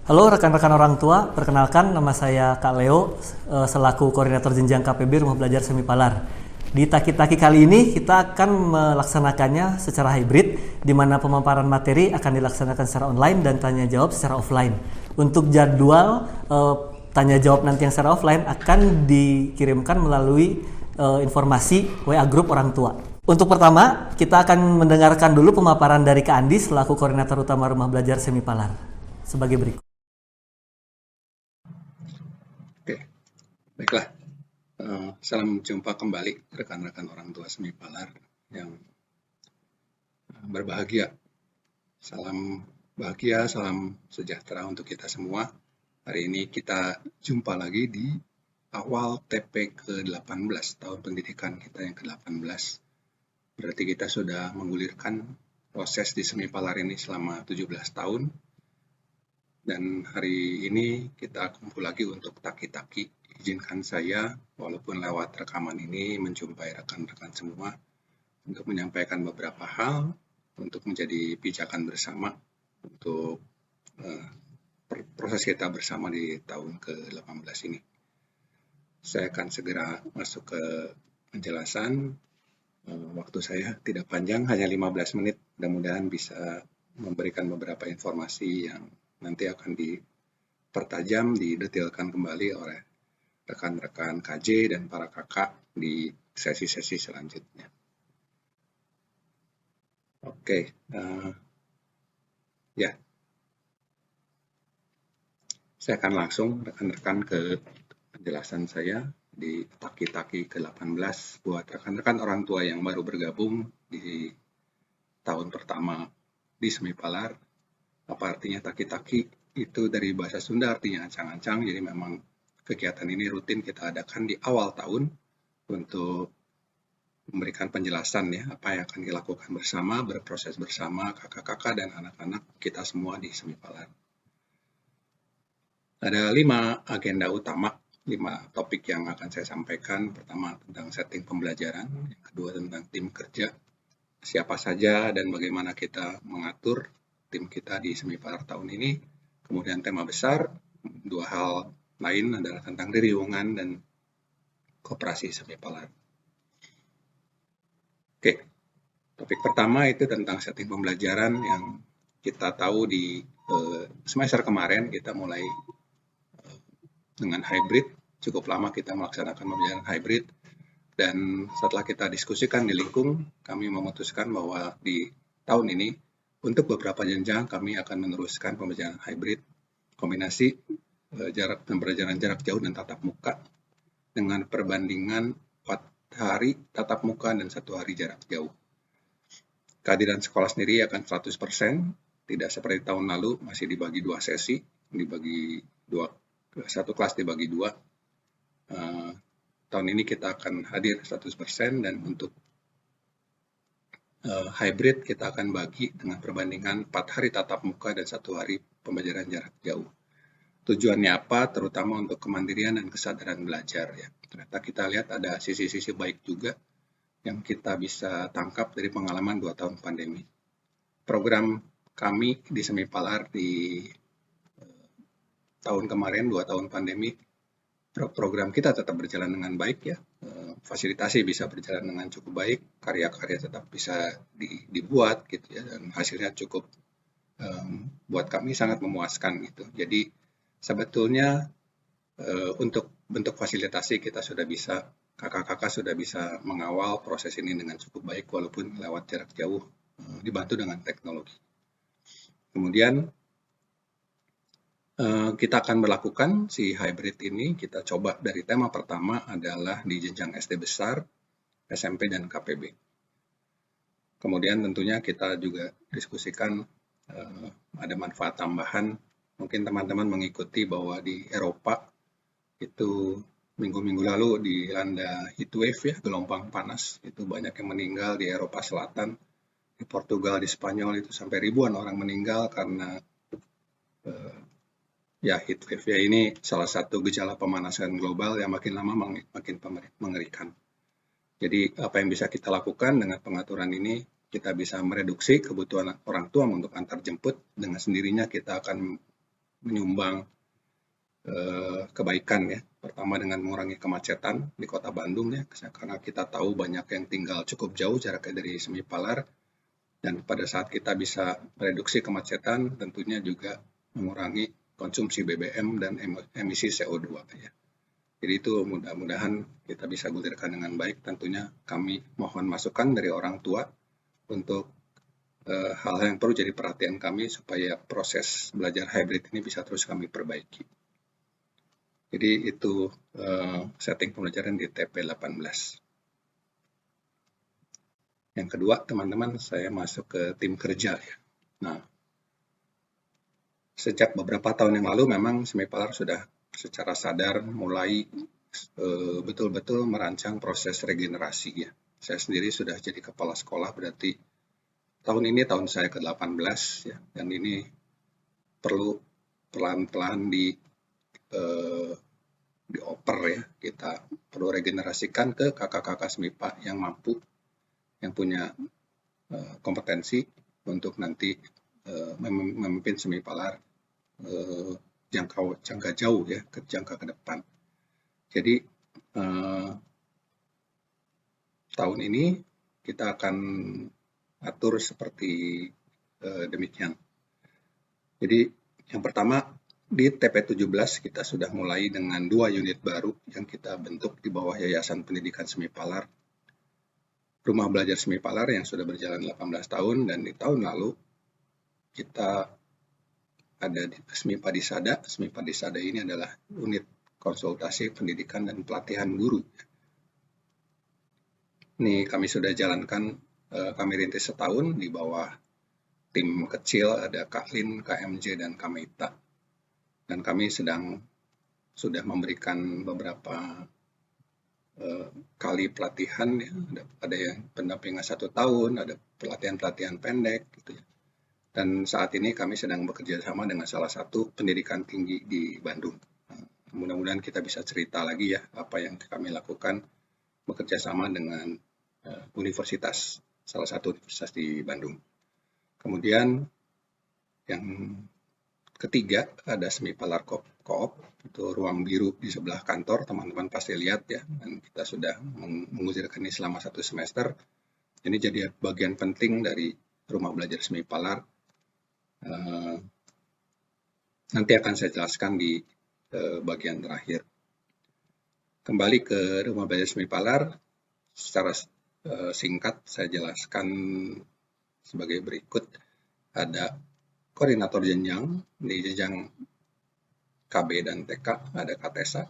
Halo rekan-rekan orang tua, perkenalkan nama saya Kak Leo selaku koordinator jenjang KPB Rumah Belajar Semi Palar. Di Taki-Taki kali ini kita akan melaksanakannya secara hybrid, di mana pemaparan materi akan dilaksanakan secara online dan tanya jawab secara offline. Untuk jadwal tanya jawab nanti yang secara offline akan dikirimkan melalui informasi WA Group orang tua. Untuk pertama, kita akan mendengarkan dulu pemaparan dari Kak Andi selaku koordinator utama Rumah Belajar Semi Palar. Sebagai berikut. Oke, baiklah. Salam jumpa kembali rekan-rekan orang tua Semi Palar yang berbahagia. Salam bahagia, salam sejahtera untuk kita semua. Hari ini kita jumpa lagi di awal TP ke-18, tahun pendidikan kita yang ke-18. Berarti kita sudah menggulirkan proses di Semi Palar ini selama 17 tahun. Dan hari ini kita kumpul lagi untuk Taki-Taki. Izinkan saya, walaupun lewat rekaman ini, menjumpai rekan-rekan semua untuk menyampaikan beberapa hal untuk menjadi pijakan bersama untuk proses kita bersama di tahun ke-18 ini. Saya akan segera masuk ke penjelasan. Waktu saya tidak panjang, hanya 15 menit. Mudah-mudahan bisa memberikan beberapa informasi yang nanti akan dipertajam, didetailkan kembali oleh rekan-rekan KJ dan para kakak di sesi-sesi selanjutnya. Oke, ya. Saya akan langsung rekan-rekan ke penjelasan saya di Taki-Taki ke-18 buat rekan-rekan orang tua yang baru bergabung di tahun pertama di Semi Palar. Apa artinya Taki-Taki? Itu dari bahasa Sunda artinya ancang-ancang, jadi memang kegiatan ini rutin kita adakan di awal tahun untuk memberikan penjelasan ya, apa yang akan dilakukan bersama, berproses bersama kakak-kakak dan anak-anak kita semua di Semi Palar. Ada 5 agenda utama, 5 topik yang akan saya sampaikan. Pertama tentang setting pembelajaran, yang kedua tentang tim kerja, siapa saja dan bagaimana kita mengatur tim kita di Semi Palar tahun ini. Kemudian tema besar, 2 hal lain adalah tentang diriungan dan koperasi Semi Palar. Oke, topik pertama itu tentang setting pembelajaran yang kita tahu di semester kemarin kita mulai dengan hybrid. Cukup lama kita melaksanakan pembelajaran hybrid, dan setelah kita diskusikan di Lingkung, kami memutuskan bahwa di tahun ini untuk beberapa jenjang kami akan meneruskan pembelajaran hybrid, kombinasi pembelajaran jarak jauh dan tatap muka dengan perbandingan 4 hari tatap muka dan 1 hari jarak jauh. Kehadiran sekolah sendiri akan 100%, tidak seperti tahun lalu masih dibagi 2 sesi, satu kelas dibagi 2. Tahun ini kita akan hadir 100%, dan untuk hybrid kita akan bagi dengan perbandingan 4 hari tatap muka dan 1 hari pembelajaran jarak jauh. Tujuannya apa? Terutama untuk kemandirian dan kesadaran belajar ya. Ternyata kita lihat ada sisi-sisi baik juga yang kita bisa tangkap dari pengalaman 2 tahun pandemi. Program kami di Semi Palar di tahun kemarin 2 tahun pandemi, program kita tetap berjalan dengan baik ya. Fasilitasi bisa berjalan dengan cukup baik, karya-karya tetap bisa dibuat gitu ya, dan hasilnya cukup buat kami sangat memuaskan gitu. Jadi sebetulnya untuk bentuk fasilitasi kita sudah bisa, kakak-kakak sudah bisa mengawal proses ini dengan cukup baik walaupun lewat jarak jauh, dibantu dengan teknologi. Kemudian kita akan melakukan si hybrid ini, kita coba dari tema pertama adalah di jenjang SD besar, SMP, dan KPB. Kemudian tentunya kita juga diskusikan ada manfaat tambahan. Mungkin teman-teman mengikuti bahwa di Eropa itu minggu-minggu lalu dilanda heatwave ya, gelombang panas. Itu banyak yang meninggal di Eropa Selatan, di Portugal, di Spanyol itu sampai ribuan orang meninggal karena ya heatwave ya, ini salah satu gejala pemanasan global yang makin lama makin mengerikan. Jadi apa yang bisa kita lakukan dengan pengaturan ini, kita bisa mereduksi kebutuhan orang tua untuk antar jemput. Dengan sendirinya kita akan menyumbang kebaikan ya. Pertama dengan mengurangi kemacetan di Kota Bandung ya, karena kita tahu banyak yang tinggal cukup jauh jaraknya dari Semipalar, dan pada saat kita bisa mereduksi kemacetan, tentunya juga mengurangi konsumsi BBM dan emisi CO2 ya. Jadi itu mudah-mudahan kita bisa gulirkan dengan baik. Tentunya kami mohon masukan dari orang tua untuk hal-hal yang perlu jadi perhatian kami supaya proses belajar hybrid ini bisa terus kami perbaiki. Jadi itu setting pembelajaran di TP18. Yang kedua, teman-teman, saya masuk ke tim kerja ya. Nah, sejak beberapa tahun yang lalu memang Semipalar sudah secara sadar mulai betul-betul merancang proses regenerasi ya. Saya sendiri sudah jadi kepala sekolah, berarti tahun ini tahun saya ke-18 ya, dan ini perlu pelan-pelan dioper ya. Kita perlu regenerasikan ke kakak-kakak Semipa yang mampu, yang punya kompetensi untuk nanti memimpin Semipalar jangka jauh ya, jangka ke depan. Jadi tahun ini kita akan atur seperti demikian. Jadi yang pertama, di TP17 kita sudah mulai dengan 2 unit baru yang kita bentuk di bawah Yayasan Pendidikan Semipalar, Rumah Belajar Semipalar yang sudah berjalan 18 tahun, dan di tahun lalu kita ada di Semipa Disada. Semipa Disada ini adalah unit konsultasi pendidikan dan pelatihan guru. Ini kami sudah jalankan, kami rintis setahun di bawah tim kecil, ada Kak Lin, KMJ, dan Kamita. Dan kami sudah memberikan beberapa kali pelatihan ya. Ada yang pendampingan 1 tahun, ada pelatihan-pelatihan pendek gitu ya. Dan saat ini kami sedang bekerja sama dengan salah satu pendidikan tinggi di Bandung. Mudah-mudahan kita bisa cerita lagi ya apa yang kami lakukan bekerja sama dengan universitas, salah satu universitas di Bandung. Kemudian yang ketiga ada Semipalar Co-op, itu ruang biru di sebelah kantor, teman-teman pasti lihat ya, dan kita sudah mengusirkan ini selama 1 semester. Ini jadi bagian penting dari Rumah Belajar Semipalar. Nanti akan saya jelaskan di bagian terakhir. Kembali ke Rumah Belajar Semipalar, secara singkat saya jelaskan sebagai berikut. Ada koordinator jenjang, di jenjang KB dan TK ada Katesa.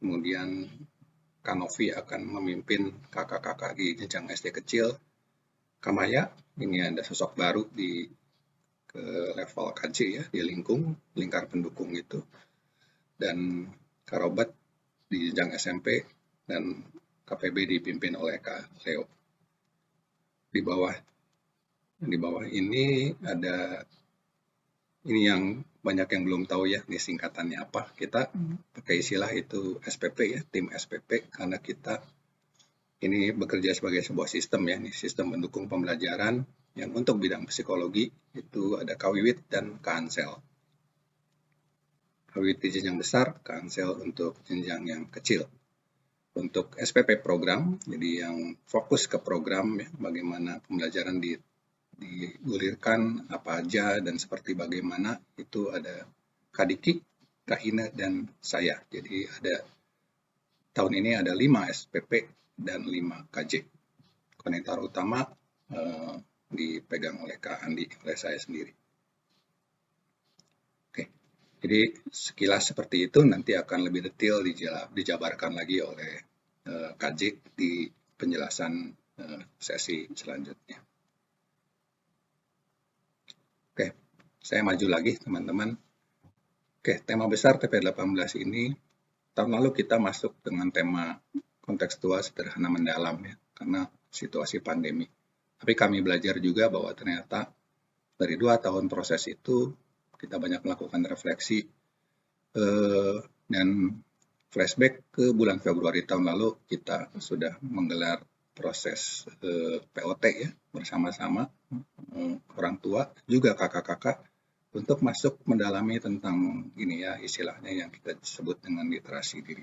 Kemudian Kanovi akan memimpin kakak-kakak di jenjang SD kecil. Kamaya, ini ada sosok baru di level KJ ya, di lingkar pendukung itu. Dan Karobat di jenjang SMP, dan KPB dipimpin oleh Kak Leo. Di bawah ini ada, ini yang banyak yang belum tahu ya, ini singkatannya apa. Kita pakai istilah itu SPP ya, tim SPP, karena kita ini bekerja sebagai sebuah sistem ya, ini sistem pendukung pembelajaran yang untuk bidang psikologi itu ada Kawiwit dan Kansel. Kawiwit di jenjang besar, Kansel untuk jenjang yang kecil. Untuk SPP program, jadi yang fokus ke program ya, bagaimana pembelajaran digulirkan, apa aja, dan seperti bagaimana, itu ada Kak Diki, Kak Ina, dan saya. Jadi tahun ini ada 5 SPP dan 5 KJ. Koordinator utama dipegang oleh Kak Andi, oleh saya sendiri. Oke, jadi sekilas seperti itu, nanti akan lebih detail dijabarkan lagi oleh KJ di penjelasan sesi selanjutnya. Oke, saya maju lagi teman-teman. Oke, tema besar TP18 ini, tahun lalu kita masuk dengan tema kontekstual sederhana mendalam ya, karena situasi pandemi. Tapi kami belajar juga bahwa ternyata dari 2 tahun proses itu, kita banyak melakukan refleksi dan flashback ke bulan Februari tahun lalu, kita sudah menggelar proses POT ya, bersama-sama orang tua, juga kakak-kakak, untuk masuk mendalami tentang ini ya, istilahnya yang kita sebut dengan literasi diri.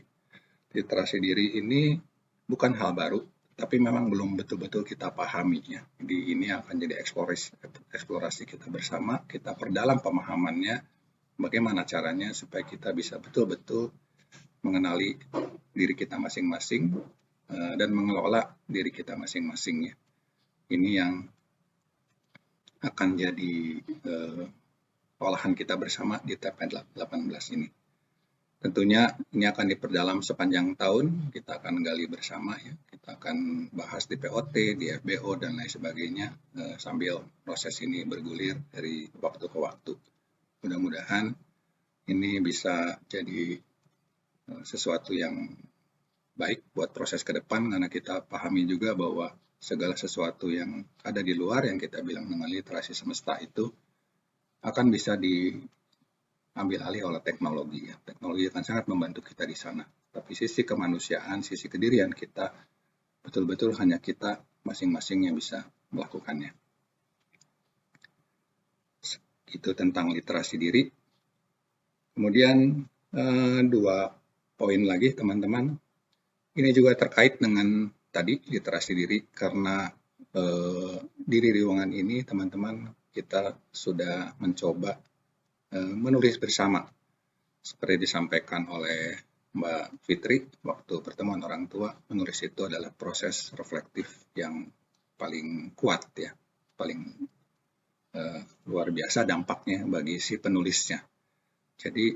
Literasi diri ini bukan hal baru, tapi memang belum betul-betul kita pahami ya. Jadi ini akan jadi eksplorasi kita bersama, kita perdalam pemahamannya, bagaimana caranya supaya kita bisa betul-betul mengenali diri kita masing-masing dan mengelola diri kita masing-masing ya. Ini yang akan jadi olahan kita bersama di TPN 18 ini. Tentunya ini akan diperdalam sepanjang tahun, kita akan gali bersama ya, kita akan bahas di POT, di FBO dan lain sebagainya sambil proses ini bergulir dari waktu ke waktu. Mudah-mudahan ini bisa jadi sesuatu yang baik buat proses ke depan, karena kita pahami juga bahwa segala sesuatu yang ada di luar yang kita bilang dengan literasi semesta itu akan bisa diambil alih oleh teknologi ya. Teknologi akan sangat membantu kita di sana. Tapi sisi kemanusiaan, sisi kedirian kita betul-betul hanya kita masing-masing yang bisa melakukannya. Itu tentang literasi diri. Kemudian 2 poin lagi teman-teman. Ini juga terkait dengan tadi literasi diri, karena di Ririungan ini teman-teman kita sudah mencoba menulis bersama seperti disampaikan oleh Mbak Fitri waktu pertemuan orang tua. Menulis itu adalah proses reflektif yang paling kuat ya, paling luar biasa dampaknya bagi si penulisnya. Jadi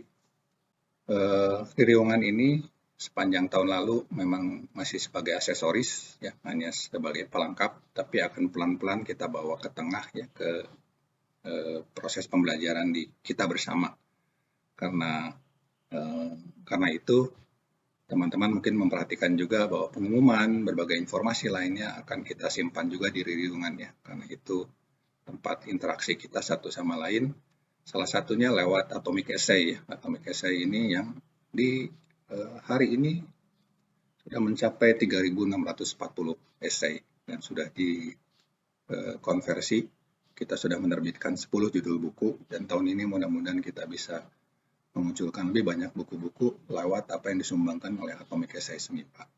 Ririungan ini sepanjang tahun lalu memang masih sebagai aksesoris ya, hanya sebagai pelengkap, tapi akan pelan-pelan kita bawa ke tengah ya, ke proses pembelajaran di kita bersama. Karena itu teman-teman mungkin memperhatikan juga bahwa pengumuman berbagai informasi lainnya akan kita simpan juga di Ririungan ya, karena itu tempat interaksi kita satu sama lain. Salah satunya lewat Atomic Essay ya. Atomic Essay ini yang di hari ini sudah mencapai 3.640 essay dan sudah dikonversi. Kita sudah menerbitkan 10 judul buku dan tahun ini mudah-mudahan kita bisa memunculkan lebih banyak buku-buku lewat apa yang disumbangkan oleh Atomic Essay SMIPA.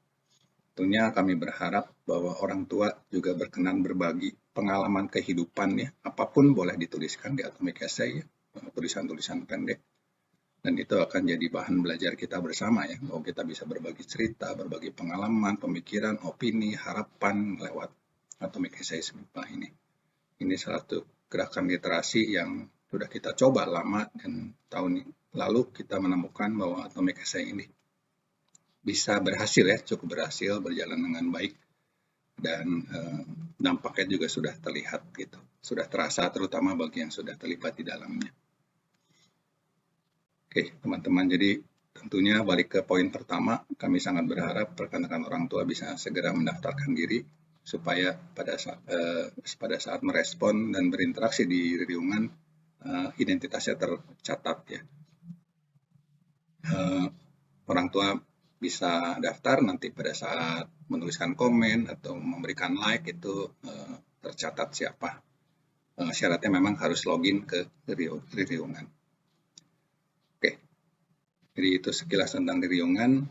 Tentunya kami berharap bahwa orang tua juga berkenan berbagi pengalaman kehidupan ya, apapun boleh dituliskan di Atomic Essay ya, tulisan-tulisan pendek. Dan itu akan jadi bahan belajar kita bersama ya, bahwa kita bisa berbagi cerita, berbagi pengalaman, pemikiran, opini, harapan lewat Atomic Essay SMIPA ini. Ini salah satu gerakan literasi yang sudah kita coba lama, dan tahun lalu kita menemukan bahwa Atomic Essay ini bisa berhasil ya, cukup berhasil, berjalan dengan baik, dan dampaknya juga sudah terlihat gitu, sudah terasa terutama bagi yang sudah terlibat di dalamnya. Oke teman-teman, jadi tentunya balik ke poin pertama, kami sangat berharap rekan-rekan orang tua bisa segera mendaftarkan diri supaya pada saat merespon dan berinteraksi di Ririungan identitasnya tercatat ya. Orang tua bisa daftar, nanti pada saat menuliskan komen atau memberikan like itu tercatat siapa. Syaratnya memang harus login ke Ririungan. Oke, jadi itu sekilas tentang Ririungan.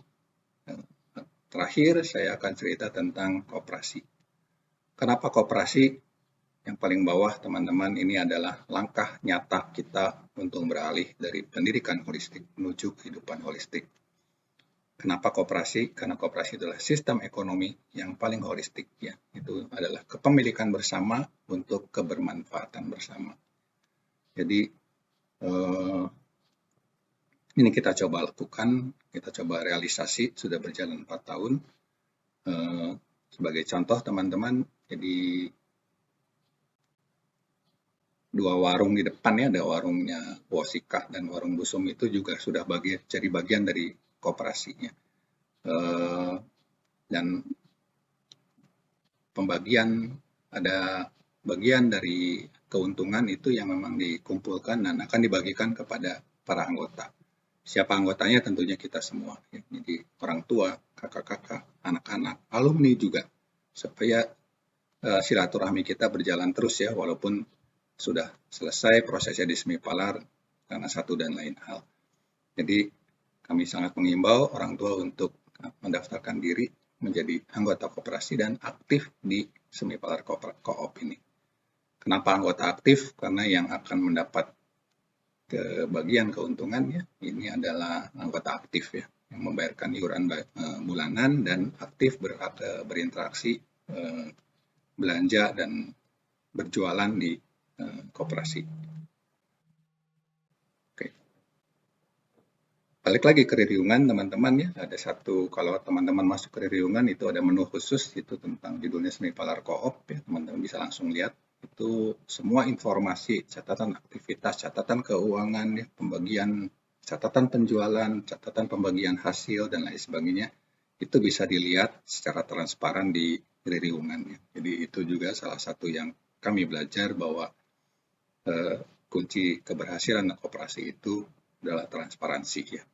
Terakhir saya akan cerita tentang koperasi. Kenapa koperasi? Yang paling bawah teman-teman, ini adalah langkah nyata kita untuk beralih dari pendidikan holistik menuju kehidupan holistik. Kenapa koperasi? Karena koperasi adalah sistem ekonomi yang paling holistik ya. Itu adalah kepemilikan bersama untuk kebermanfaatan bersama. Jadi ini kita coba lakukan, kita coba realisasi, sudah berjalan 4 tahun. Sebagai contoh teman-teman, jadi 2 warung di depan ya, ada warungnya Wosika dan warung Busum itu juga sudah jadi bagian dari koperasinya. Dan pembagian, ada bagian dari keuntungan itu yang memang dikumpulkan dan akan dibagikan kepada para anggota. Siapa anggotanya? Tentunya kita semua. Ya. Jadi orang tua, kakak-kakak, anak-anak, alumni juga. Supaya silaturahmi kita berjalan terus ya, walaupun sudah selesai prosesnya di Semipalar karena satu dan lain hal. Jadi kami sangat mengimbau orang tua untuk mendaftarkan diri menjadi anggota koperasi dan aktif di Semipalar Co-op ini. Kenapa anggota aktif? Karena yang akan mendapat bagian keuntungannya ini adalah anggota aktif ya, yang membayarkan iuran bulanan dan aktif berinteraksi, belanja dan berjualan di koperasi. Oke. Balik lagi ke Ririungan teman-teman ya, ada satu, kalau teman-teman masuk ke Ririungan itu ada menu khusus itu tentang judulnya Semipalar Co-op ya, teman-teman bisa langsung lihat itu semua informasi, catatan aktivitas, catatan keuangan ya, pembagian catatan penjualan, catatan pembagian hasil dan lain sebagainya itu bisa dilihat secara transparan di Ririungan ya. Jadi itu juga salah satu yang kami belajar bahwa kunci keberhasilan koperasi itu adalah transparansi ya.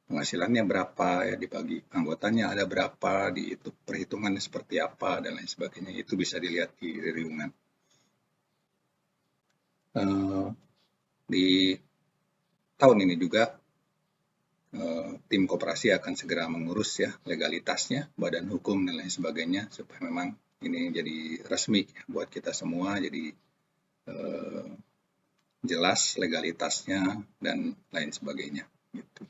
Penghasilannya berapa ya, dibagi anggotanya ada berapa, itu perhitungannya seperti apa dan lain sebagainya, itu bisa dilihat di Ririungan. Di tahun ini juga tim koperasi akan segera mengurus ya legalitasnya, badan hukum dan lain sebagainya supaya memang ini jadi resmi ya, buat kita semua, jadi jelas legalitasnya dan lain sebagainya gitu.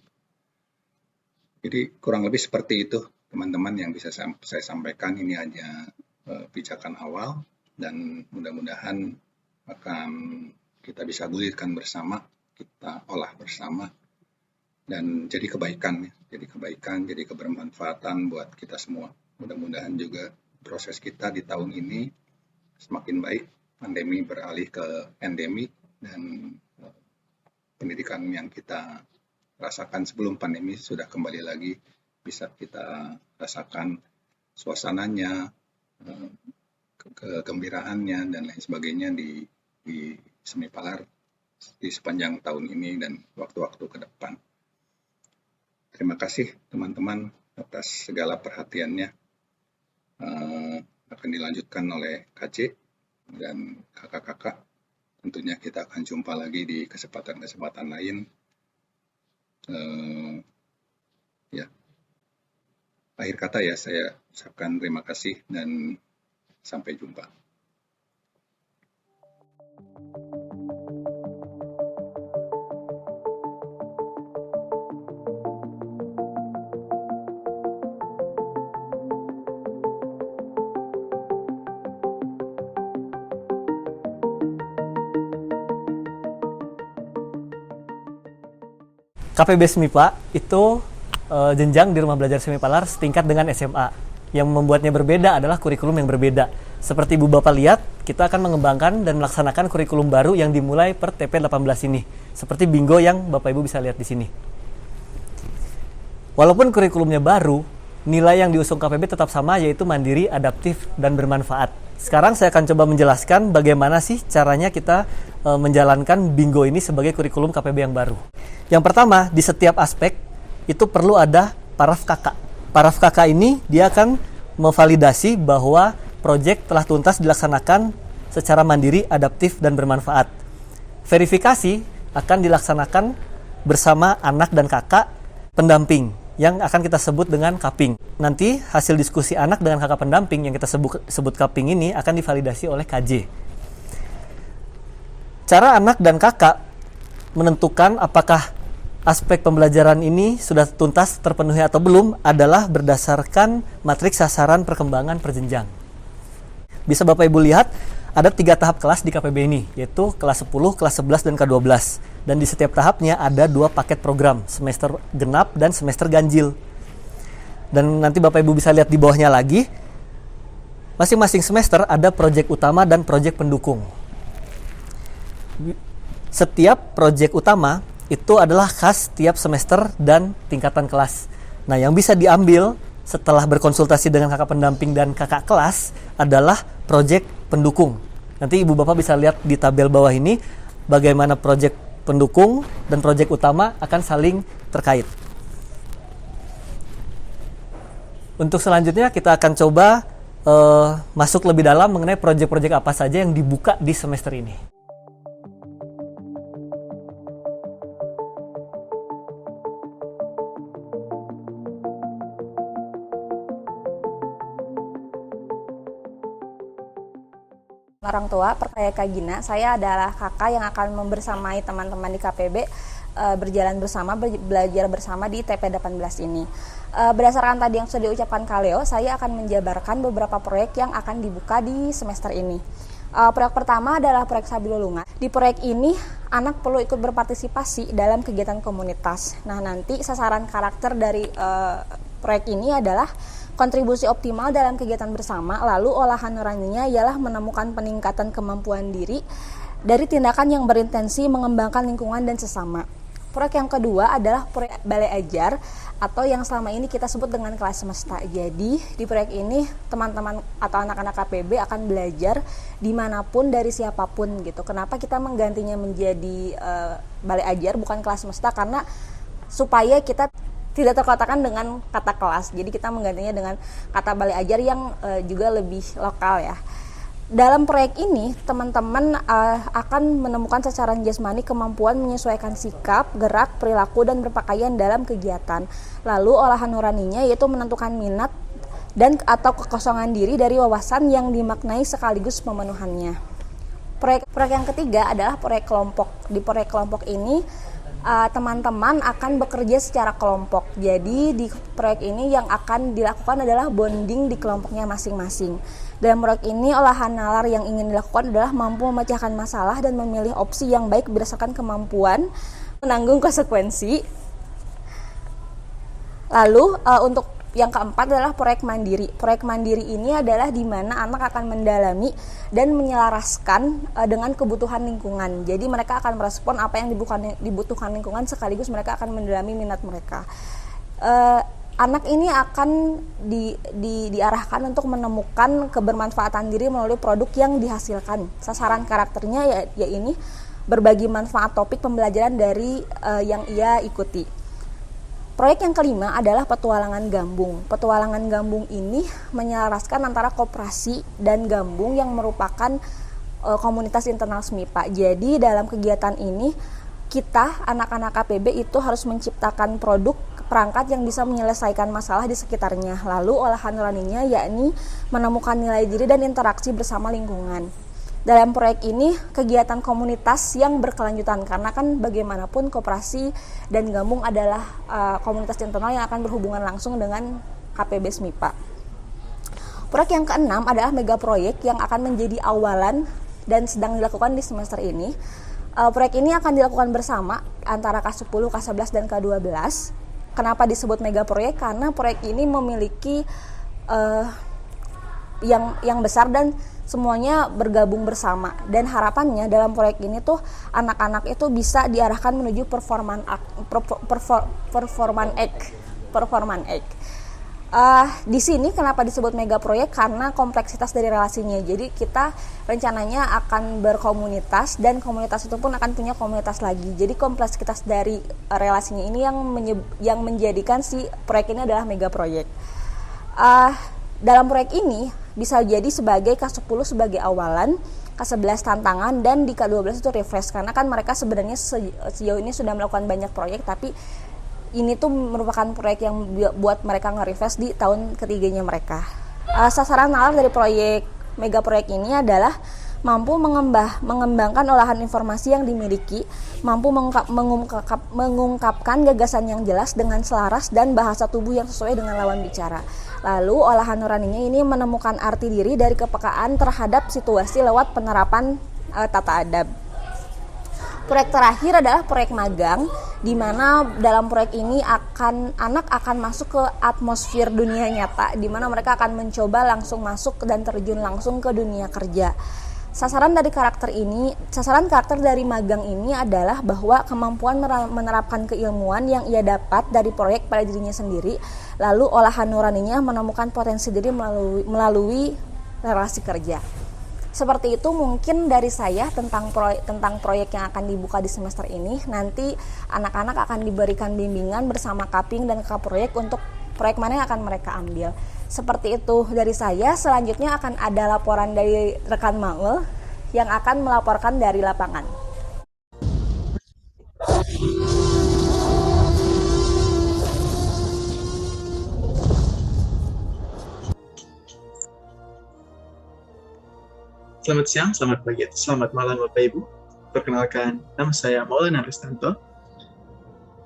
Jadi kurang lebih seperti itu teman-teman yang bisa saya sampaikan. Ini hanya pijakan awal dan mudah-mudahan akan kita bisa gulirkan bersama, kita olah bersama dan jadi kebaikan ya, jadi kebermanfaatan buat kita semua. Mudah-mudahan juga proses kita di tahun ini semakin baik, pandemi beralih ke endemi dan pendidikan yang kita rasakan sebelum pandemi sudah kembali lagi, bisa kita rasakan suasananya, kegembiraannya dan lain sebagainya di Semipalar di sepanjang tahun ini dan waktu-waktu ke depan. Terima kasih teman-teman atas segala perhatiannya. Akan dilanjutkan oleh KC dan kakak-kakak. Tentunya kita akan jumpa lagi di kesempatan-kesempatan lain. Ya, akhir kata ya, saya ucapkan terima kasih dan sampai jumpa. KPB Semipa itu jenjang di Rumah Belajar Semipalar setingkat dengan SMA. Yang membuatnya berbeda adalah kurikulum yang berbeda. Seperti Ibu Bapak lihat, kita akan mengembangkan dan melaksanakan kurikulum baru yang dimulai per TP18 ini. Seperti bingo yang Bapak Ibu bisa lihat di sini. Walaupun kurikulumnya baru, nilai yang diusung KPB tetap sama, yaitu mandiri, adaptif, dan bermanfaat. Sekarang saya akan coba menjelaskan bagaimana sih caranya kita menjalankan bingo ini sebagai kurikulum KPB yang baru. Yang pertama, di setiap aspek itu perlu ada paraf KK. Paraf KK ini dia akan memvalidasi bahwa proyek telah tuntas dilaksanakan secara mandiri, adaptif, dan bermanfaat. Verifikasi akan dilaksanakan bersama anak dan kakak pendamping yang akan kita sebut dengan kaping. Nanti hasil diskusi anak dengan kakak pendamping yang kita sebut kaping ini akan divalidasi oleh KJ. Cara anak dan kakak menentukan apakah aspek pembelajaran ini sudah tuntas terpenuhi atau belum adalah berdasarkan matriks sasaran perkembangan perjenjang. Bisa Bapak Ibu lihat, ada 3 tahap kelas di KPB ini, yaitu kelas 10, kelas 11, dan K12. Dan di setiap tahapnya ada 2 paket program, semester genap dan semester ganjil. Dan nanti Bapak Ibu bisa lihat di bawahnya lagi, masing-masing semester ada proyek utama dan proyek pendukung. Setiap proyek utama itu adalah khas tiap semester dan tingkatan kelas. Nah, yang bisa diambil setelah berkonsultasi dengan kakak pendamping dan kakak kelas adalah proyek pendukung. Nanti Ibu Bapak bisa lihat di tabel bawah ini bagaimana proyek pendukung dan proyek utama akan saling terkait. Untuk selanjutnya kita akan coba masuk lebih dalam mengenai proyek-proyek apa saja yang dibuka di semester ini. Orang tua, percaya Kak Gina, saya adalah kakak yang akan membersamai teman-teman di KPB berjalan bersama, belajar bersama di TP18 ini. Berdasarkan tadi yang sudah diucapkan Kak Leo, saya akan menjabarkan beberapa proyek yang akan dibuka di semester ini. Proyek pertama adalah proyek Sabilulungan. Di proyek ini, anak perlu ikut berpartisipasi dalam kegiatan komunitas. Nah, nanti sasaran karakter dari proyek ini adalah kontribusi optimal dalam kegiatan bersama, lalu olahan nuraninya ialah menemukan peningkatan kemampuan diri dari tindakan yang berintensi mengembangkan lingkungan dan sesama. Proyek yang kedua adalah proyek Balai Ajar atau yang selama ini kita sebut dengan kelas semesta. Jadi di proyek ini teman-teman atau anak-anak KPB akan belajar dimanapun dari siapapun gitu. Kenapa kita menggantinya menjadi Balai Ajar bukan kelas semesta? Karena supaya kita tidak terkotakkan dengan kata kelas. Jadi kita menggantinya dengan kata Balai Ajar yang juga lebih lokal ya. Dalam proyek ini, teman-teman akan menemukan secara jasmani kemampuan menyesuaikan sikap, gerak, perilaku, dan berpakaian dalam kegiatan. Lalu olahan nuraninya yaitu menentukan minat dan atau kekosongan diri dari wawasan yang dimaknai sekaligus pemenuhannya. Proyek yang ketiga adalah proyek kelompok. Di proyek kelompok ini, teman-teman akan bekerja secara kelompok. Jadi di proyek ini yang akan dilakukan adalah bonding di kelompoknya masing-masing. Dalam proyek ini olahan nalar yang ingin dilakukan adalah mampu memecahkan masalah dan memilih opsi yang baik berdasarkan kemampuan menanggung konsekuensi. Lalu untuk yang keempat adalah proyek mandiri. Proyek mandiri ini adalah di mana anak akan mendalami dan menyelaraskan dengan kebutuhan lingkungan. Jadi mereka akan merespon apa yang dibutuhkan lingkungan sekaligus mereka akan mendalami minat mereka. Anak ini akan diarahkan untuk menemukan kebermanfaatan diri melalui produk yang dihasilkan. Sasaran karakternya ya ini berbagi manfaat topik pembelajaran dari yang ia ikuti. Proyek yang kelima adalah petualangan gambung. Petualangan gambung ini menyelaraskan antara koperasi dan gambung yang merupakan komunitas internal SMIPA. Jadi dalam kegiatan ini kita anak-anak KPB itu harus menciptakan produk perangkat yang bisa menyelesaikan masalah di sekitarnya. Lalu olahan nuraninya yakni menemukan nilai diri dan interaksi bersama lingkungan. Dalam proyek ini kegiatan komunitas yang berkelanjutan karena kan bagaimanapun koperasi dan gambung adalah komunitas internal yang akan berhubungan langsung dengan KPB SMIPA. Proyek yang keenam adalah mega proyek yang akan menjadi awalan dan sedang dilakukan di semester ini. Proyek ini akan dilakukan bersama antara K10, K11, dan K12. Kenapa disebut mega proyek? Karena proyek ini memiliki yang besar dan semuanya bergabung bersama. Dan harapannya dalam proyek ini tuh anak-anak itu bisa diarahkan menuju performan act. Di sini kenapa disebut mega proyek? Karena kompleksitas dari relasinya. Jadi kita rencananya akan berkomunitas dan komunitas itu pun akan punya komunitas lagi. Jadi kompleksitas dari relasinya ini yang menjadikan si proyek ini adalah mega proyek. Dalam proyek ini bisa jadi sebagai K10 sebagai awalan, K11 tantangan, dan di K12 itu refresh. Karena kan mereka sebenarnya sejauh ini sudah melakukan banyak proyek, tapi ini tuh merupakan proyek yang buat mereka nge-refresh di tahun ketiganya mereka. Sasaran nalar dari proyek mega proyek ini adalah mampu mengembangkan olahan informasi yang dimiliki, mampu mengungkapkan gagasan yang jelas dengan selaras dan bahasa tubuh yang sesuai dengan lawan bicara. Lalu olahan nuraninya ini menemukan arti diri dari kepekaan terhadap situasi lewat penerapan tata adab. Proyek terakhir adalah proyek magang, di mana dalam proyek ini anak akan masuk ke atmosfer dunia nyata, di mana mereka akan mencoba langsung masuk dan terjun langsung ke dunia kerja. Sasaran karakter dari magang ini adalah bahwa kemampuan menerapkan keilmuan yang ia dapat dari proyek pada dirinya sendiri, lalu olahan nuraninya menemukan potensi diri melalui relasi kerja. Seperti itu mungkin dari saya tentang proyek yang akan dibuka di semester ini. Nanti anak-anak akan diberikan bimbingan bersama Kaping dan Kaproyek untuk proyek mana yang akan mereka ambil. Seperti itu dari saya. Selanjutnya akan ada laporan dari rekan Maul yang akan melaporkan dari lapangan. Selamat siang, selamat pagi, selamat malam Bapak Ibu. Perkenalkan, nama saya Maulana Ristanto.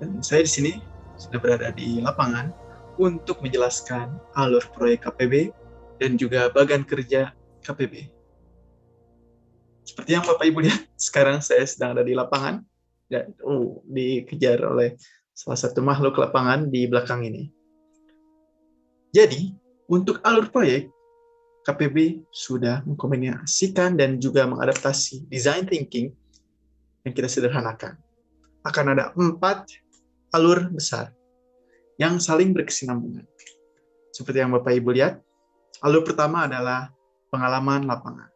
Dan saya di sini sudah berada di lapangan untuk menjelaskan alur proyek KPB dan juga bagan kerja KPB. Seperti yang Bapak Ibu lihat, sekarang saya sedang ada di lapangan dan dikejar oleh salah satu makhluk lapangan di belakang ini. Jadi, untuk alur proyek, KPB sudah mengkombinasikan dan juga mengadaptasi design thinking yang kita sederhanakan. Akan ada 4 alur besar yang saling berkesinambungan. Seperti yang Bapak Ibu lihat, alur pertama adalah pengalaman lapangan.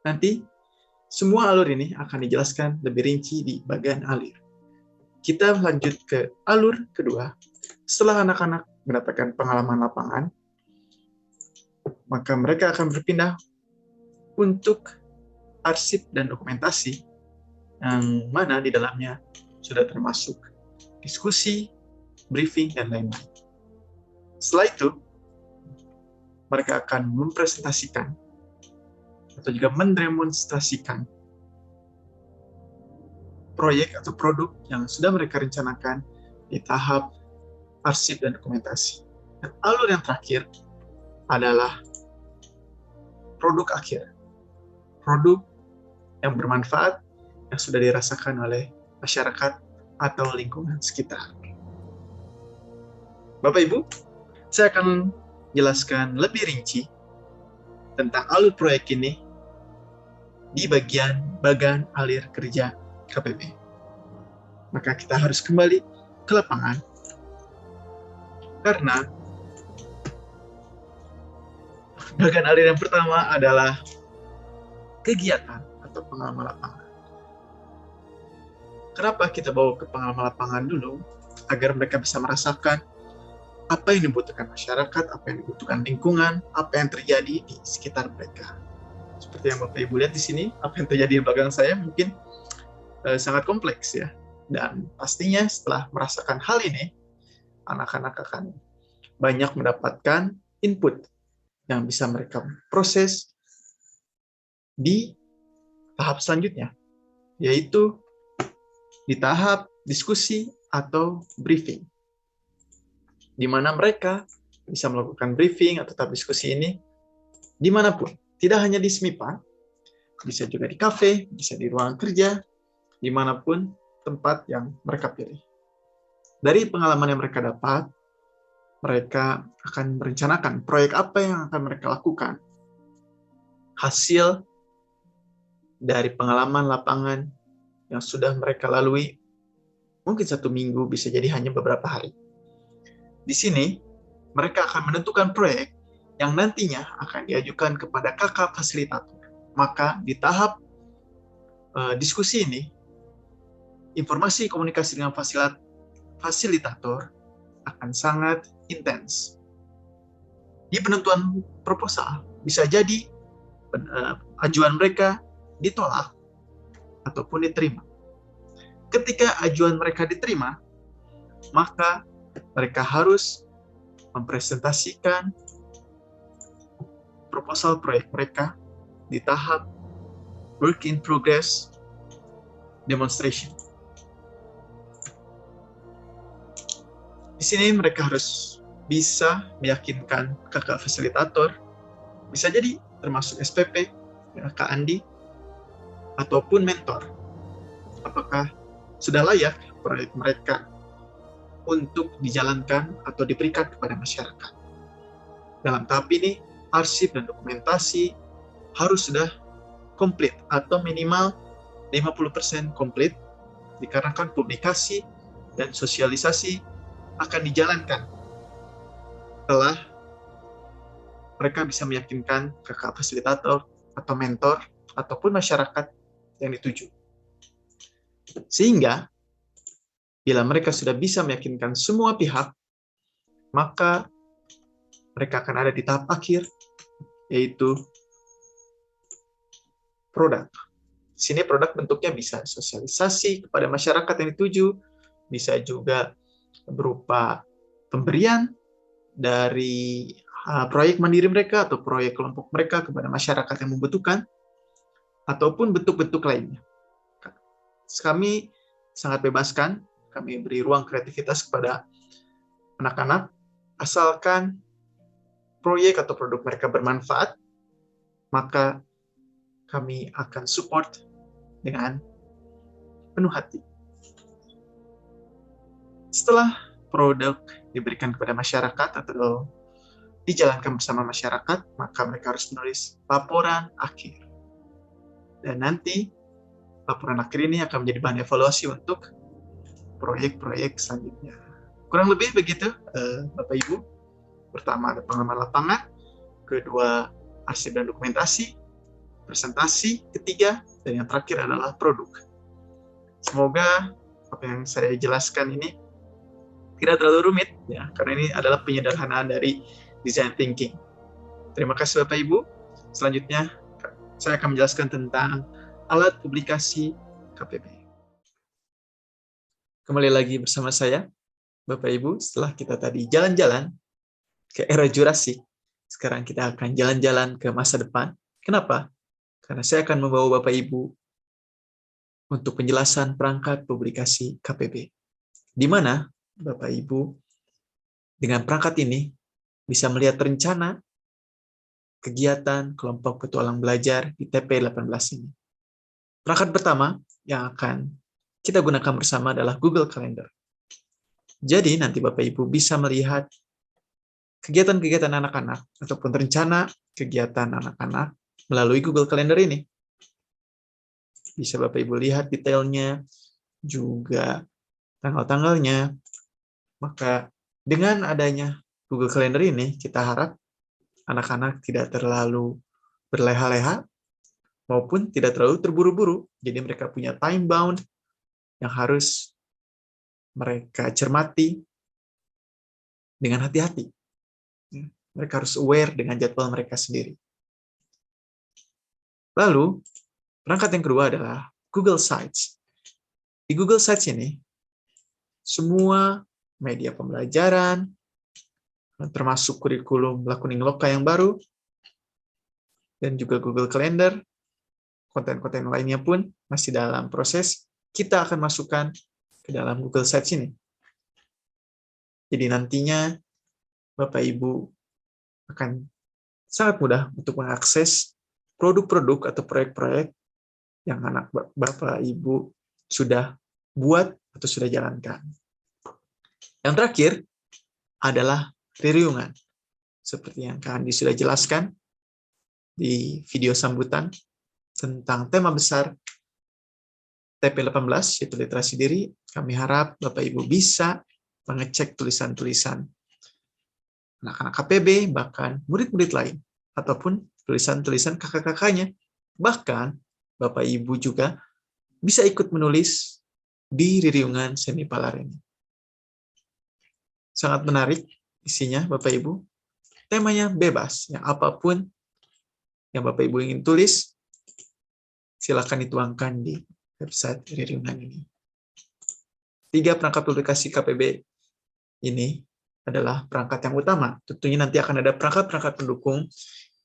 Nanti, semua alur ini akan dijelaskan lebih rinci di bagian alur. Kita lanjut ke alur kedua. Setelah anak-anak mendapatkan pengalaman lapangan, maka mereka akan berpindah untuk arsip dan dokumentasi yang mana di dalamnya sudah termasuk diskusi, briefing, dan lain-lain. Setelah itu, mereka akan mempresentasikan atau juga mendemonstrasikan proyek atau produk yang sudah mereka rencanakan di tahap arsip dan dokumentasi. Dan alur yang terakhir adalah produk akhir. Produk yang bermanfaat yang sudah dirasakan oleh masyarakat atau lingkungan sekitar. Bapak Ibu, saya akan jelaskan lebih rinci tentang alur proyek ini di bagian alir kerja KPB. Maka kita harus kembali ke lapangan karena bagian alir yang pertama adalah kegiatan atau pengalaman lapangan. Kenapa kita bawa ke pengalaman lapangan dulu? Agar mereka bisa merasakan apa yang dibutuhkan masyarakat, apa yang dibutuhkan lingkungan, apa yang terjadi di sekitar mereka. Seperti yang Bapak Ibu lihat di sini, apa yang terjadi di belakang saya mungkin sangat kompleks ya. Dan pastinya setelah merasakan hal ini, anak-anak akan banyak mendapatkan input yang bisa mereka proses di tahap selanjutnya, yaitu di tahap diskusi atau briefing, di mana mereka bisa melakukan briefing atau tahap diskusi ini dimanapun, tidak hanya di SMIPA, bisa juga di kafe, bisa di ruang kerja, dimanapun tempat yang mereka pilih. Dari pengalaman yang mereka dapat, mereka akan merencanakan proyek apa yang akan mereka lakukan. Hasil dari pengalaman lapangan yang sudah mereka lalui, mungkin 1 minggu, bisa jadi hanya beberapa hari. Di sini, mereka akan menentukan proyek yang nantinya akan diajukan kepada kakak fasilitator. Maka di tahap diskusi ini, informasi komunikasi dengan fasilitator akan sangat intens. Di penentuan proposal, bisa jadi ajuan mereka ditolak ataupun diterima. Ketika ajuan mereka diterima, maka mereka harus mempresentasikan proposal proyek mereka di tahap work in progress demonstration. Di sini mereka harus bisa meyakinkan kakak fasilitator, bisa jadi termasuk SPP, Kak Andi, ataupun mentor. Apakah sudah layak proyek mereka untuk dijalankan atau diberikan kepada masyarakat. Dalam tahap ini, arsip dan dokumentasi harus sudah komplit atau minimal 50% komplit, dikarenakan publikasi dan sosialisasi akan dijalankan setelah mereka bisa meyakinkan kakak fasilitator atau mentor ataupun masyarakat yang dituju. Sehingga bila mereka sudah bisa meyakinkan semua pihak, maka mereka akan ada di tahap akhir, yaitu produk. Di sini produk bentuknya bisa sosialisasi kepada masyarakat yang dituju, bisa juga berupa pemberian dari proyek mandiri mereka atau proyek kelompok mereka kepada masyarakat yang membutuhkan, ataupun bentuk-bentuk lainnya. Kami sangat bebaskan, kami beri ruang kreativitas kepada anak-anak, asalkan proyek atau produk mereka bermanfaat, maka kami akan support dengan penuh hati. Setelah produk diberikan kepada masyarakat atau dijalankan bersama masyarakat, maka mereka harus menulis laporan akhir. Dan nanti laporan akhir ini akan menjadi bahan evaluasi untuk proyek-proyek selanjutnya. Kurang lebih begitu, Bapak Ibu. Pertama ada pengalaman lapangan, kedua arsip dan dokumentasi, presentasi, ketiga, dan yang terakhir adalah produk. Semoga apa yang saya jelaskan ini tidak terlalu rumit, ya, karena ini adalah penyederhanaan dari design thinking. Terima kasih Bapak Ibu. Selanjutnya, saya akan menjelaskan tentang alat publikasi KPB. Kembali lagi bersama saya, Bapak Ibu. Setelah kita tadi jalan-jalan ke era Jurassic, sekarang kita akan jalan-jalan ke masa depan. Kenapa? Karena saya akan membawa Bapak Ibu untuk penjelasan perangkat publikasi KPB. Di mana Bapak Ibu dengan perangkat ini bisa melihat rencana kegiatan kelompok petualang belajar di TP18 ini. Perangkat pertama yang akan kita gunakan bersama adalah Google Calendar. Jadi nanti Bapak Ibu bisa melihat kegiatan-kegiatan anak-anak ataupun rencana kegiatan anak-anak melalui Google Calendar ini. Bisa Bapak Ibu lihat detailnya, juga tanggal-tanggalnya. Maka dengan adanya Google Calendar ini, kita harap anak-anak tidak terlalu berleha-leha maupun tidak terlalu terburu-buru. Jadi mereka punya time bound yang harus mereka cermati dengan hati-hati. Mereka harus aware dengan jadwal mereka sendiri. Lalu, perangkat yang kedua adalah Google Sites. Di Google Sites ini, semua media pembelajaran, termasuk kurikulum Lakuning Loka yang baru, dan juga Google Calendar, konten-konten lainnya pun masih dalam proses, kita akan masukkan ke dalam Google Sites ini. Jadi nantinya, Bapak Ibu akan sangat mudah untuk mengakses produk-produk atau proyek-proyek yang anak Bapak Ibu sudah buat atau sudah jalankan. Yang terakhir adalah ririungan. Seperti yang Kak Andi sudah jelaskan di video sambutan tentang tema besar TP18, yaitu literasi diri, kami harap Bapak Ibu bisa mengecek tulisan-tulisan anak-anak KPB, bahkan murid-murid lain, ataupun tulisan-tulisan kakak-kakaknya. Bahkan Bapak Ibu juga bisa ikut menulis di ririungan semipalar ini. Sangat menarik isinya Bapak Ibu. Temanya bebas, yang apapun yang Bapak Ibu ingin tulis, silakan dituangkan di website ririungan ini. 3 perangkat publikasi KPB ini adalah perangkat yang utama. Tentunya nanti akan ada perangkat-perangkat pendukung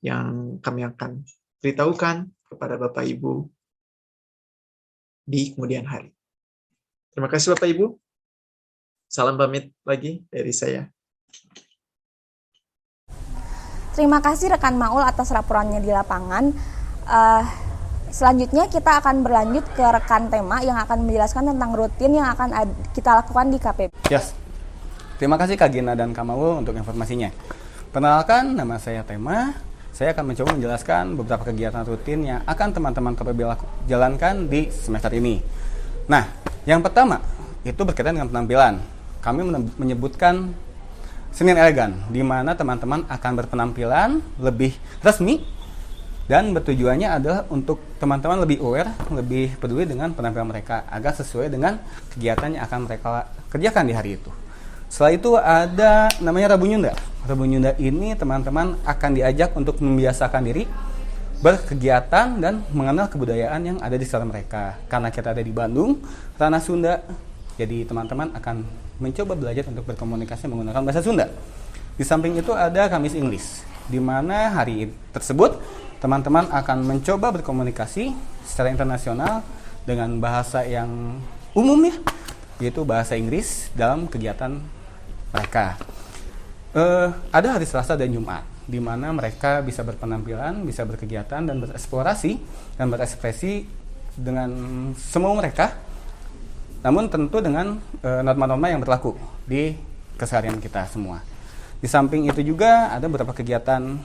yang kami akan beritahukan kepada Bapak Ibu di kemudian hari. Terima kasih Bapak Ibu. Salam pamit lagi dari saya. Terima kasih rekan Maul atas laporannya di lapangan. Selanjutnya kita akan berlanjut ke rekan Tema yang akan menjelaskan tentang rutin yang akan kita lakukan di KPB. Yes. Terima kasih Kak Gina dan Kak Maul untuk informasinya. Perkenalkan, nama saya Tema. Saya akan mencoba menjelaskan beberapa kegiatan rutin yang akan teman-teman KPB jalankan di semester ini. Nah, yang pertama itu berkaitan dengan penampilan. Kami menyebutkan Senin Elegan, di mana teman-teman akan berpenampilan lebih resmi dan bertujuannya adalah untuk teman-teman lebih aware, lebih peduli dengan penampilan mereka agar sesuai dengan kegiatan yang akan mereka kerjakan di hari itu. Setelah itu ada namanya Rabu Nyunda. Rabu Nyunda ini teman-teman akan diajak untuk membiasakan diri berkegiatan dan mengenal kebudayaan yang ada di sekitar mereka. Karena kita ada di Bandung, Ranah Sunda, jadi teman-teman akan mencoba belajar untuk berkomunikasi menggunakan bahasa Sunda. Di samping itu ada Kamis Inggris, di mana hari tersebut teman-teman akan mencoba berkomunikasi secara internasional dengan bahasa yang umum ya, yaitu bahasa Inggris dalam kegiatan mereka. Ada hari Selasa dan Jumat, di mana mereka bisa berpenampilan, bisa berkegiatan dan bereksplorasi dan berekspresi dengan semua mereka, namun tentu dengan norma-norma yang berlaku di keseharian kita semua. Di samping itu juga ada beberapa kegiatan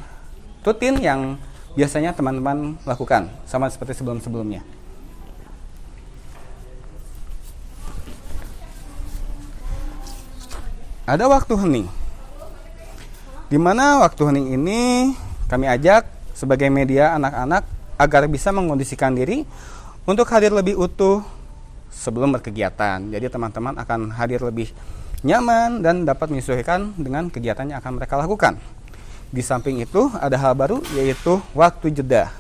rutin yang biasanya teman-teman lakukan, sama seperti sebelum-sebelumnya. Ada waktu hening, di mana waktu hening ini kami ajak sebagai media anak-anak agar bisa mengondisikan diri untuk hadir lebih utuh sebelum berkegiatan. Jadi teman-teman akan hadir lebih nyaman dan dapat menyesuaikan dengan kegiatan yang akan mereka lakukan. Di samping itu ada hal baru, yaitu waktu jeda,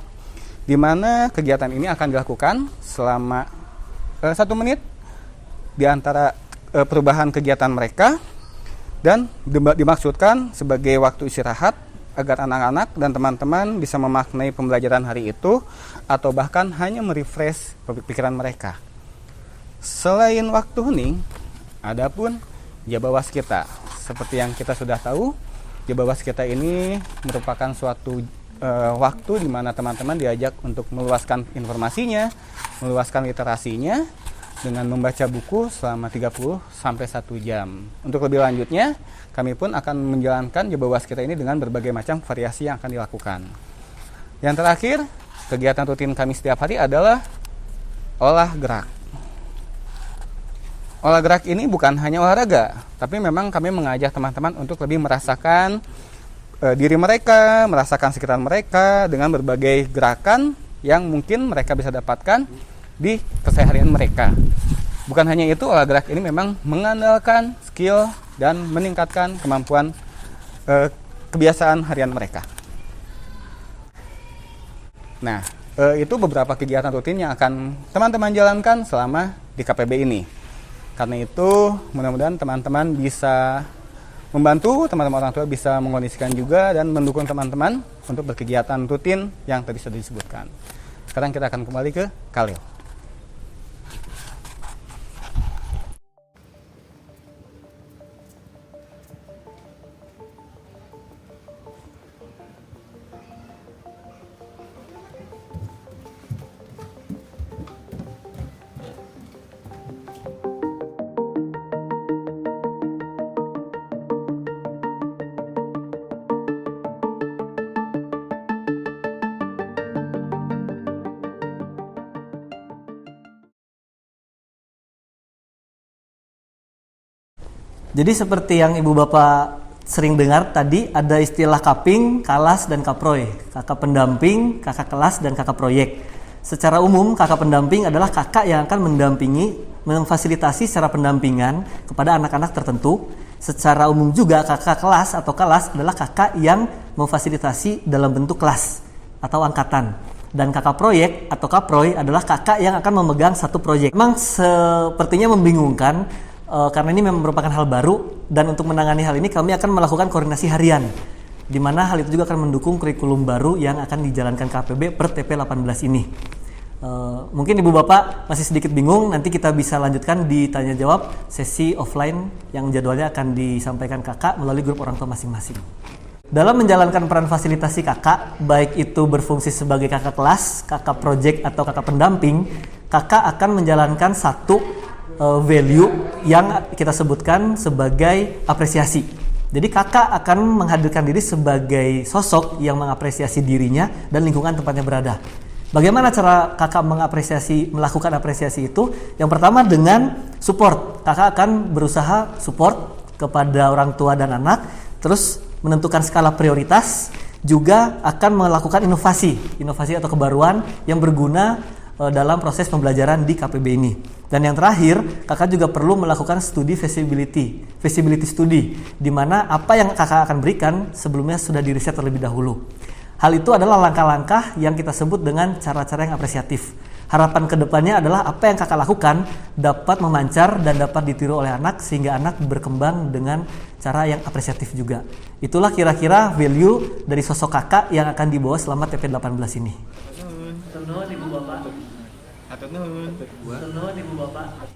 di mana kegiatan ini akan dilakukan selama 1 menit di antara perubahan kegiatan mereka, dan dimaksudkan sebagai waktu istirahat agar anak-anak dan teman-teman bisa memaknai pembelajaran hari itu atau bahkan hanya merefresh pikiran mereka. Selain waktu hening, adapun Jaba Waskita. Seperti yang kita sudah tahu, Jaba Waskita ini merupakan suatu waktu di mana teman-teman diajak untuk meluaskan informasinya, meluaskan literasinya dengan membaca buku selama 30 sampai 1 jam. Untuk lebih lanjutnya, kami pun akan menjalankan Jaba Waskita ini dengan berbagai macam variasi yang akan dilakukan. Yang terakhir, kegiatan rutin kami setiap hari adalah olah gerak. Olah gerak ini bukan hanya olahraga, tapi memang kami mengajak teman-teman untuk lebih merasakan diri mereka, merasakan sekitar mereka dengan berbagai gerakan yang mungkin mereka bisa dapatkan di keseharian mereka. Bukan hanya itu, olah gerak ini memang mengandalkan skill dan meningkatkan kemampuan kebiasaan harian mereka. Nah, itu beberapa kegiatan rutin yang akan teman-teman jalankan selama di KPB ini. Karena itu, mudah-mudahan teman-teman bisa membantu, teman-teman orang tua bisa mengkondisikan juga dan mendukung teman-teman untuk berkegiatan rutin yang tadi sudah disebutkan. Sekarang kita akan kembali ke Kaleo. Jadi seperti yang Ibu Bapak sering dengar tadi, ada istilah kaping, kalas, dan kaproy. Kakak pendamping, kakak kelas, dan kakak proyek. Secara umum, kakak pendamping adalah kakak yang akan mendampingi, memfasilitasi secara pendampingan kepada anak-anak tertentu. Secara umum juga kakak kelas atau kelas adalah kakak yang memfasilitasi dalam bentuk kelas atau angkatan. Dan kakak proyek atau kaproy adalah kakak yang akan memegang satu proyek. Memang sepertinya membingungkan, karena ini memang merupakan hal baru, dan untuk menangani hal ini kami akan melakukan koordinasi harian, di mana hal itu juga akan mendukung kurikulum baru yang akan dijalankan KPB per TP 18 ini. Mungkin Ibu Bapak masih sedikit bingung, nanti kita bisa lanjutkan di tanya jawab sesi offline yang jadwalnya akan disampaikan kakak melalui grup orang tua masing-masing. Dalam menjalankan peran fasilitasi kakak, baik itu berfungsi sebagai kakak kelas, kakak project, atau kakak pendamping, kakak akan menjalankan satu value yang kita sebutkan sebagai apresiasi. Jadi kakak akan menghadirkan diri sebagai sosok yang mengapresiasi dirinya dan lingkungan tempatnya berada. Bagaimana cara kakak melakukan apresiasi itu? Yang pertama dengan support. Kakak akan berusaha support kepada orang tua dan anak, terus menentukan skala prioritas, juga akan melakukan inovasi atau kebaruan yang berguna dalam proses pembelajaran di KPB ini. Dan yang terakhir, kakak juga perlu melakukan studi feasibility study, di mana apa yang kakak akan berikan sebelumnya sudah diriset terlebih dahulu. Hal itu adalah langkah-langkah yang kita sebut dengan cara-cara yang apresiatif. Harapan kedepannya adalah apa yang kakak lakukan dapat memancar dan dapat ditiru oleh anak sehingga anak berkembang dengan cara yang apresiatif juga. Itulah kira-kira value dari sosok kakak yang akan dibawa selama TP 18 ini. Ibu Bapak. Ibu Bapak.